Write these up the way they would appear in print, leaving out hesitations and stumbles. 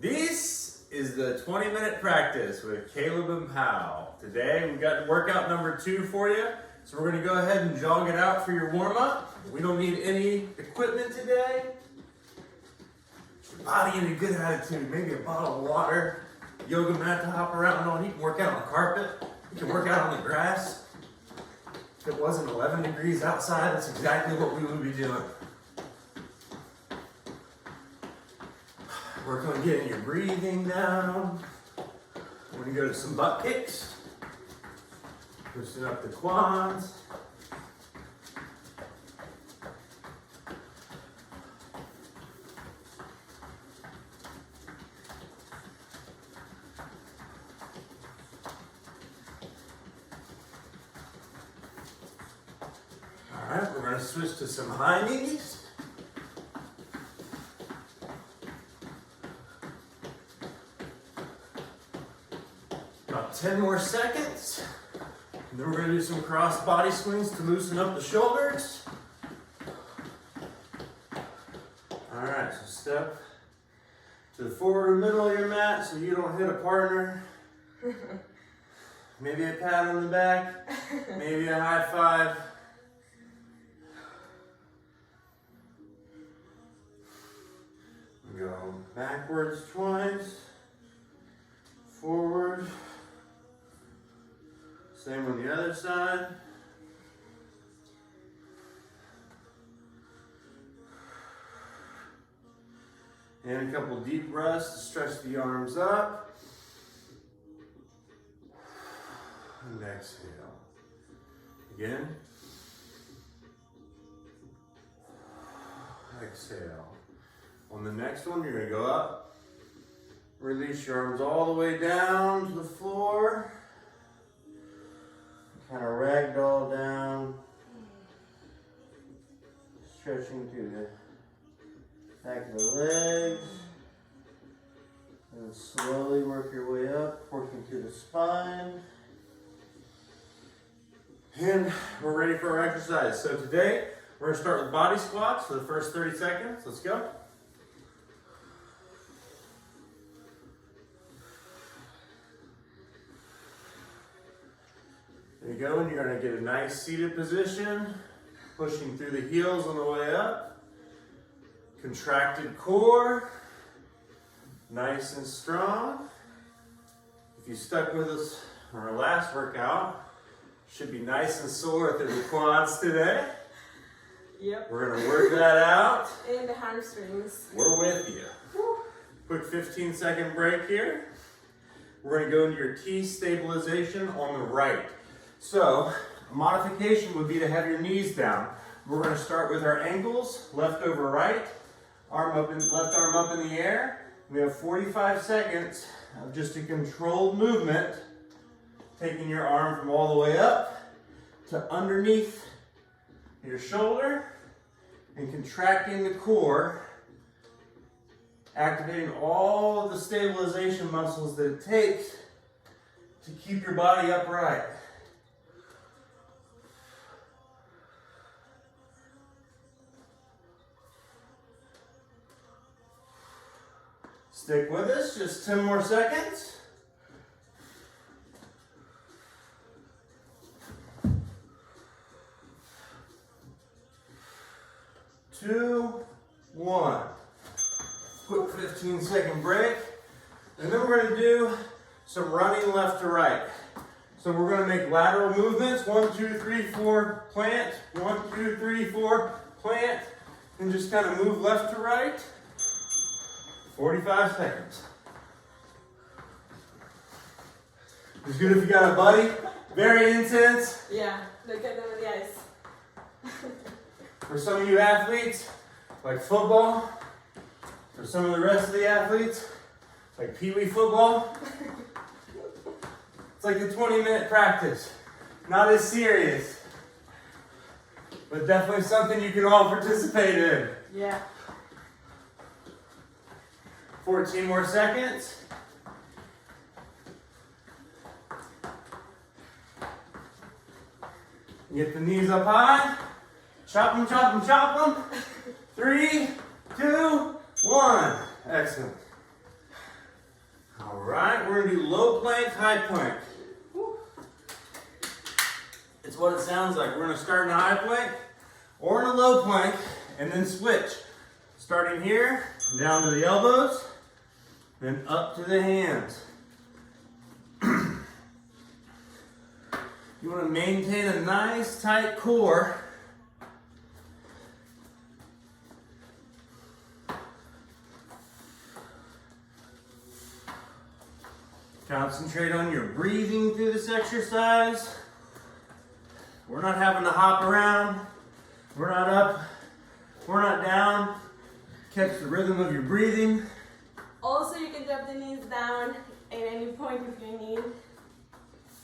This is the 20-minute practice with Caleb and Powell. Today we got workout number 2 for you. So we're going to go ahead and jog it out for your warm-up. We don't need any equipment today. Your body in a good attitude, maybe a bottle of water, yoga mat to hop around on. You can work out on the carpet. You can work out on the grass. If it wasn't 11 degrees outside, that's exactly what we would be doing. Work on getting your breathing down. We're going to go to some butt kicks. Loosen up the quads. All right, we're going to switch to some high knees. About 10 more seconds. And then we're going to do some cross body swings to loosen up the shoulders. All right, so step to the forward or middle of your mat so you don't hit a partner. Maybe a pat on the back, maybe a high five. Go backwards twice, forward. Same on the other side. And a couple deep breaths to stretch the arms up. And exhale. Again. Exhale. On the next one, you're going to go up. Release your arms all the way down to the floor. Kind of ragdoll down, stretching through the back of the legs, and slowly work your way up, working through the spine. And we're ready for our exercise. So today, we're going to start with body squats for the first 30 seconds. Let's go. There you go, and you're going to get a nice seated position, pushing through the heels on the way up. Contracted core, nice and strong. If you stuck with us on our last workout, should be nice and sore through the quads today. Yep. We're going to work that out. And the hamstrings. We're with you. Woo. Quick 15-second break here. We're going to go into your T stabilization on the right. So, a modification would be to have your knees down. We're going to start with our ankles, left over right, left arm up in the air. We have 45 seconds of just a controlled movement, taking your arm from all the way up to underneath your shoulder and contracting the core, activating all of the stabilization muscles that it takes to keep your body upright. Stick with us, just 10 more seconds. Two, one. Quick 15-second break. And then we're going to do some running left to right. So we're going to make lateral movements. 1, 2, 3, 4, plant. 1, 2, 3, 4, plant. And just kind of move left to right. 45 seconds. It's good if you got a buddy. Very intense. Yeah, look at them in the eyes. For some of you athletes, like football. For some of the rest of the athletes, like pee-wee football. It's like a 20-minute practice. Not as serious, but definitely something you can all participate in. Yeah. 14 more seconds. Get the knees up high. Chop them, chop them, chop them. 3, 2, 1. Excellent. All right, we're gonna do low plank, high plank. It's what it sounds like. We're gonna start in a high plank or in a low plank and then switch. Starting here, down to the elbows, then up to the hands. You wanna maintain a nice tight core. Concentrate on your breathing through this exercise. We're not having to hop around. We're not up. We're not down. Catch the rhythm of your breathing. Also, you can drop the knees down at any point if you need.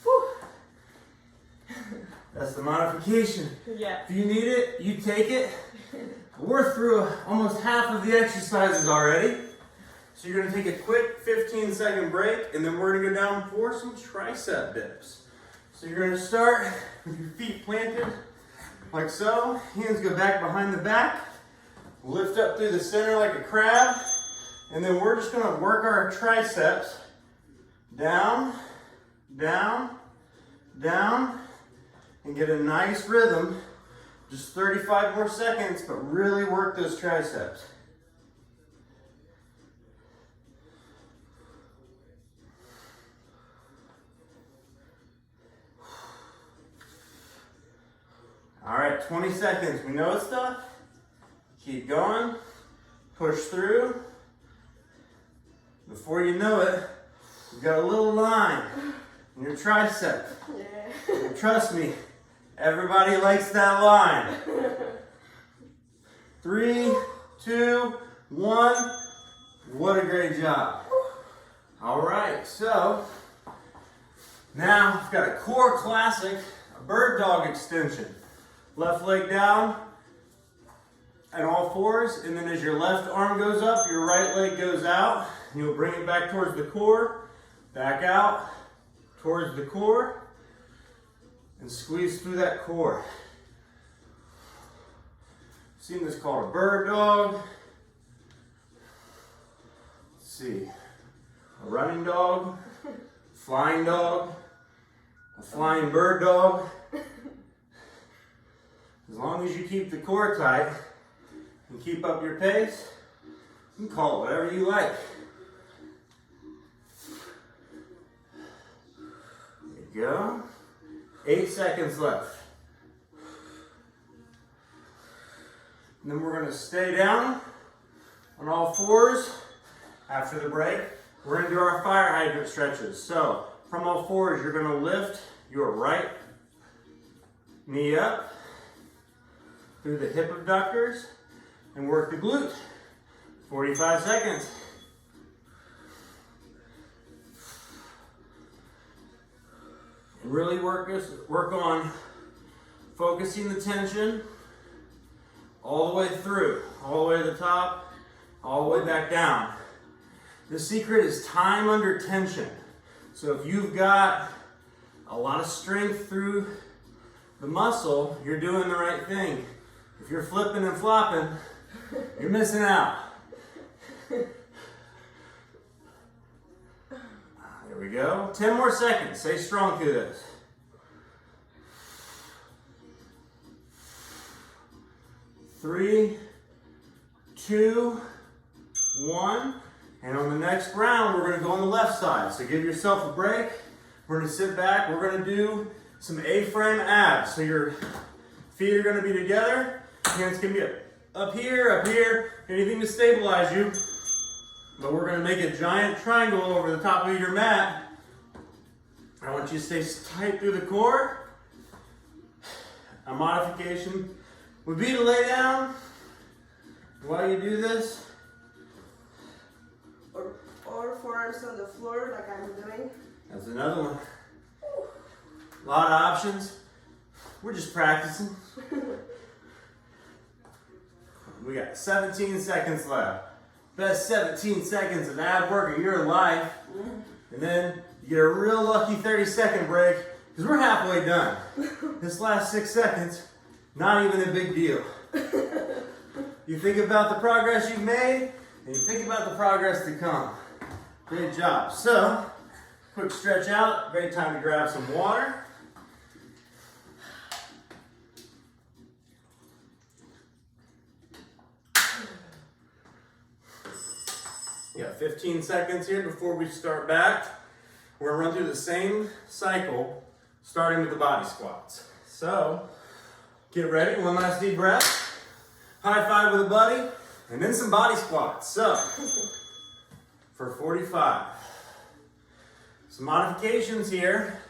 Whew. That's the modification. Yeah. If you need it, you take it. We're through almost half of the exercises already. So you're gonna take a quick 15-second break, and then we're gonna go down for some tricep dips. So you're gonna start with your feet planted, like so. Hands go back behind the back. Lift up through the center like a crab. And then we're just gonna work our triceps down, down, down, and get a nice rhythm. Just 35 more seconds, but really work those triceps. All right, 20 seconds. We know it's tough. Keep going. Push through. Before you know it, you've got a little line in your tricep. Yeah. And trust me, everybody likes that line. 3, 2, 1. What a great job. All right, so now I've got a core classic, a bird dog extension. Left leg down and all fours, and then as your left arm goes up, your right leg goes out. And you'll bring it back towards the core, back out, towards the core, and squeeze through that core. Seen this called a bird dog. Let's see, a running dog, flying dog, a flying bird dog. As long as you keep the core tight and keep up your pace, you can call it whatever you like. There you go. 8 seconds left. And then we're going to stay down on all fours after the break. We're going to do our fire hydrant stretches. So from all fours, you're going to lift your right knee up through the hip abductors and work the glute. 45 seconds. And really work on focusing the tension all the way through, all the way to the top, all the way back down. The secret is time under tension. So if you've got a lot of strength through the muscle, you're doing the right thing. If you're flipping and flopping, you're missing out. There we go. 10 more seconds. Stay strong through this. 3, 2, 1. And on the next round, we're going to go on the left side. So give yourself a break. We're going to sit back. We're going to do some A-frame abs. So your feet are going to be together. Hands can be up here, anything to stabilize you. But we're going to make a giant triangle over the top of your mat. I want you to stay tight through the core. A modification would be to lay down while you do this. Or forearms on the floor like I'm doing. That's another one. A lot of options. We're just practicing. We got 17 seconds left. Best 17 seconds of ab work of your life. And then you get a real lucky 30-second break because we're halfway done. This last 6 seconds, not even a big deal. You think about the progress you've made and you think about the progress to come. Great job. So, quick stretch out. Great time to grab some water. You got 15 seconds here before we start back. We're gonna run through the same cycle, starting with the body squats. So, get ready, one last deep breath. High five with a buddy, and then some body squats. So, for 45. Some modifications here.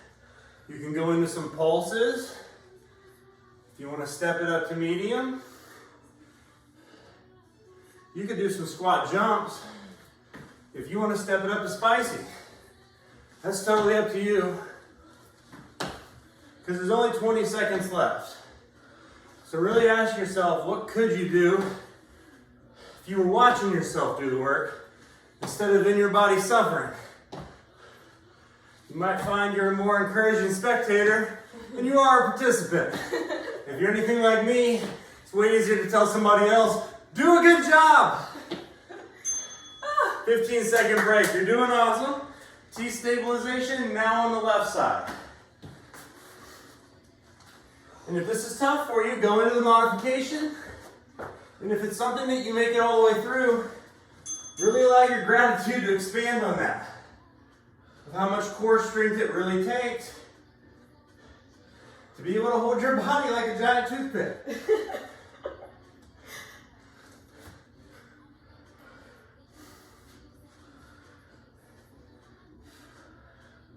You can go into some pulses. If you wanna step it up to medium, you could do some squat jumps. If you want to step it up to spicy, that's totally up to you. Because there's only 20 seconds left. So really ask yourself, what could you do if you were watching yourself do the work instead of in your body suffering? You might find you're a more encouraging spectator than you are a participant. If you're anything like me, it's way easier to tell somebody else, do a good job. 15-second break. You're doing awesome. T-stabilization now on the left side. And if this is tough for you, go into the modification. And if it's something that you make it all the way through, really allow your gratitude to expand on that. Of how much core strength it really takes to be able to hold your body like a giant toothpick.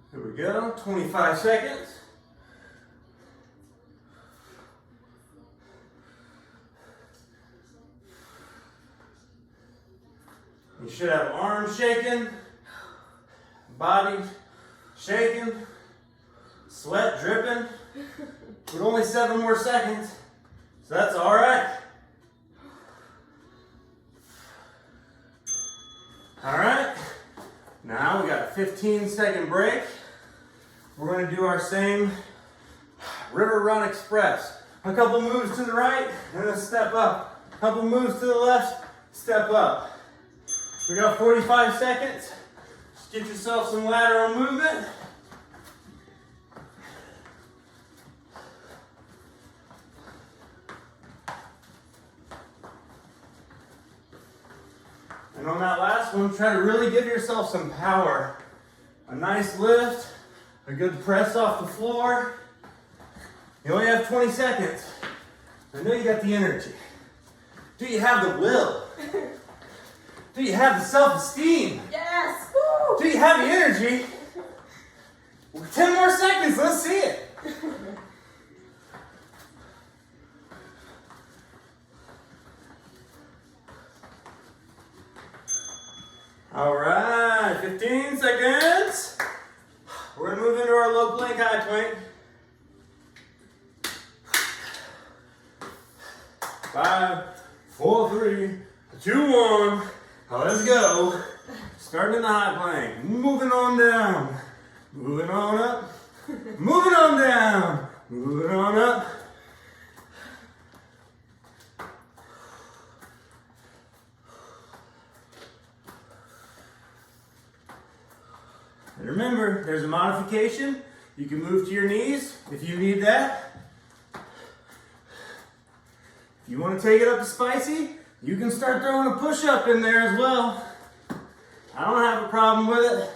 Here we go, 25 seconds. You should have arms shaking, body shaking, sweat dripping, but only 7 more seconds, so that's all right. All right, now we got a 15-second break. We're going to do our same River Run Express. A couple moves to the right, and then step up. A couple moves to the left, step up. We got 45 seconds. Just get yourself some lateral movement. And on that last one, try to really give yourself some power. A nice lift. A good press off the floor. You only have 20 seconds. I know you got the energy. Do you have the will? Do you have the self-esteem? Yes! Woo! Do you have the energy? 10 more seconds, let's see it. All right, 15 seconds. We're gonna move into our low plank, high plank. 5, 4, 3, 2, 1. Let's go. Starting in the high plank. Moving on down. Moving on up. Moving on down. Moving on up. And remember, there's a modification. You can move to your knees if you need that. If you want to take it up to spicy, you can start throwing a push-up in there as well. I don't have a problem with it.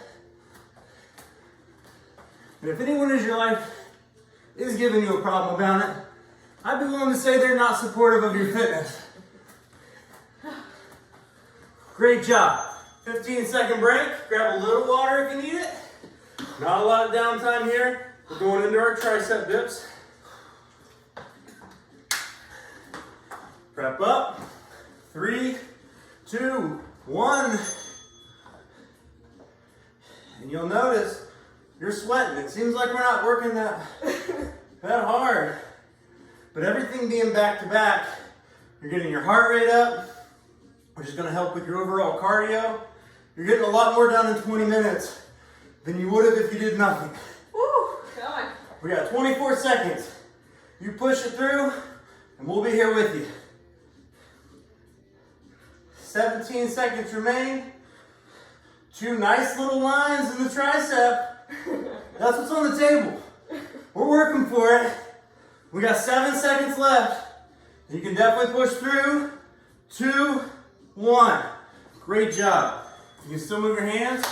And if anyone in your life is giving you a problem about it, I'd be willing to say they're not supportive of your fitness. Great job. 15-second break. Grab a little water if you need it. Not a lot of downtime here. We're going into our tricep dips. Prep up. 3, 2, 1. And you'll notice you're sweating. It seems like we're not working that hard. But everything being back to back, you're getting your heart rate up, which is going to help with your overall cardio. You're getting a lot more done in 20 minutes than you would have if you did nothing. Woo! Come on. We got 24 seconds. You push it through, and we'll be here with you. 17 seconds remain. 2 nice little lines in the tricep. That's what's on the table. We're working for it. We got 7 seconds left. You can definitely push through. 2, 1. Great job. You can still move your hands.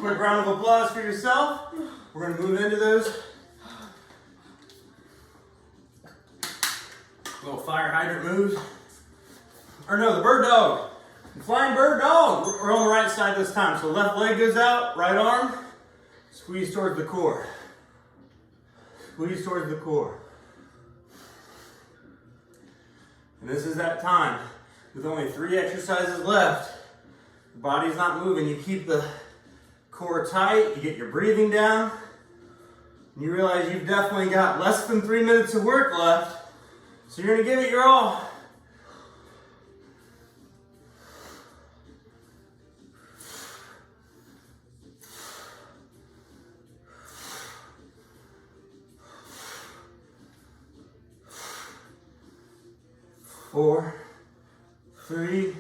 Quick round of applause for yourself. We're going to move into those little fire hydrant moves. Or no, the bird dog. The flying bird dog. We're on the right side this time. So left leg goes out, right arm. Squeeze towards the core. Squeeze towards the core. And this is that time. With only 3 exercises left, the body's not moving. You keep the core tight, you get your breathing down, and you realize you've definitely got less than 3 minutes of work left. So you're gonna give it your all. Four, 3,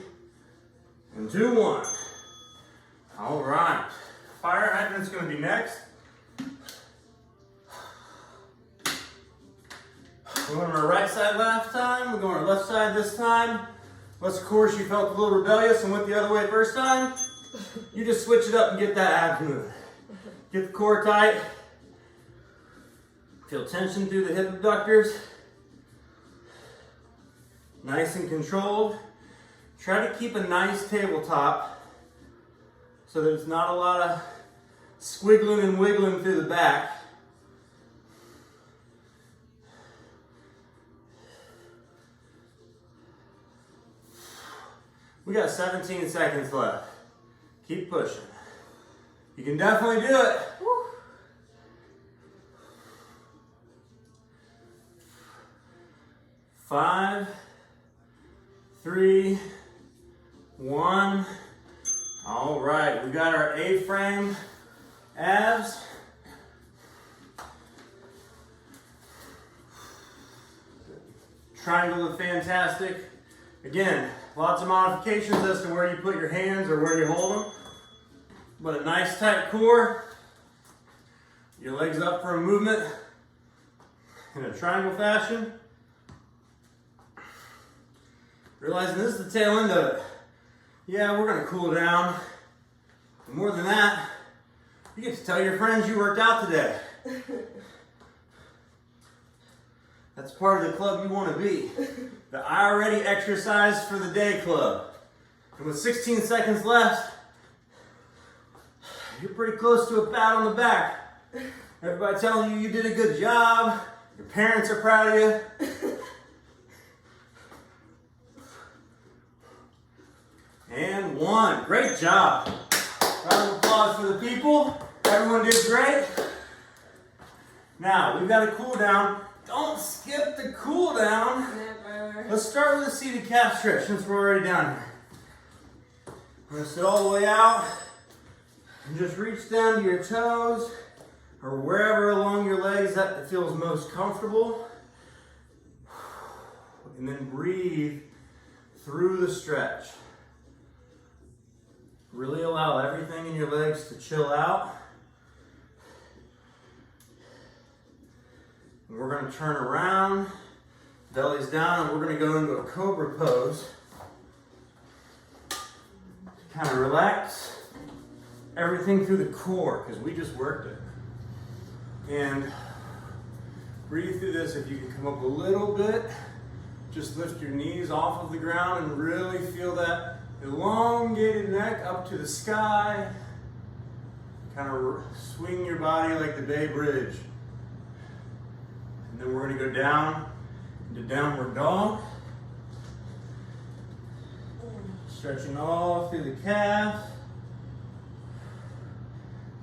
and 2, 1. All right. Fire hydrant's going to be next. We're going to our right side last time. We're going to our left side this time. Unless, of course, you felt a little rebellious and went the other way first time. You just switch it up and get that abs moving. Get the core tight. Feel tension through the hip abductors. Nice and controlled. Try to keep a nice tabletop so there's not a lot of squiggling and wiggling through the back. We got 17 seconds left. Keep pushing. You can definitely do it. Woo. 5, 3, 1. All right, we got our A-frame abs. Triangle is fantastic. Again, lots of modifications as to where you put your hands or where you hold them. But a nice tight core. Your legs up for a movement in a triangle fashion. Realizing this is the tail end of it. Yeah, we're gonna cool down. And more than that, you get to tell your friends you worked out today. That's part of the club you want to be. The I already exercised for the day club. And with 16 seconds left, you're pretty close to a pat on the back. Everybody telling you you did a good job. Your parents are proud of you. And 1. Great job. Round of applause for the people. Everyone did great. Now, we've got a cool down. Don't skip the cool down. Never. Let's start with a seated calf stretch since we're already down here. We're going to sit all the way out and just reach down to your toes or wherever along your legs that feels most comfortable. And then breathe through the stretch. Really allow everything in your legs to chill out. And we're going to turn around, belly's down, and we're going to go into a cobra pose. Kind of relax everything through the core because we just worked it. And breathe through this. If you can come up a little bit, just lift your knees off of the ground and really feel that elongated neck up to the sky. Kind of swing your body like the Bay Bridge. And then we're going to go down into downward dog. Stretching all through the calf.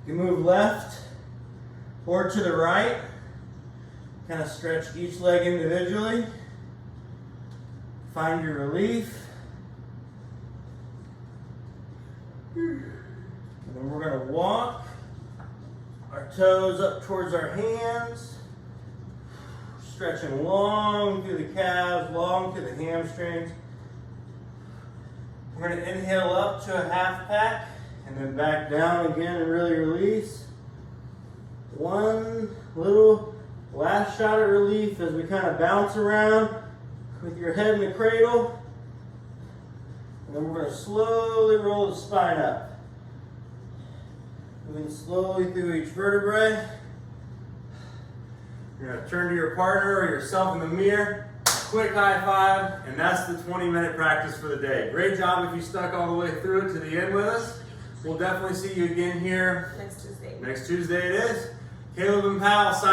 You can move left or to the right. Kind of stretch each leg individually. Find your relief. And then we're going to walk our toes up towards our hands. Stretching long through the calves, long through the hamstrings. We're going to inhale up to a half pack. and then back down again and really release. One little last shot of relief as we kind of bounce around with your head in the cradle. And then we're going to slowly roll the spine up. Moving slowly through each vertebrae. You're going to turn to your partner or yourself in the mirror. Quick high five, and that's the 20-minute practice for the day. Great job if you stuck all the way through it to the end with us. We'll definitely see you again here Next Tuesday. next Tuesday it is. Caleb and Pal, sign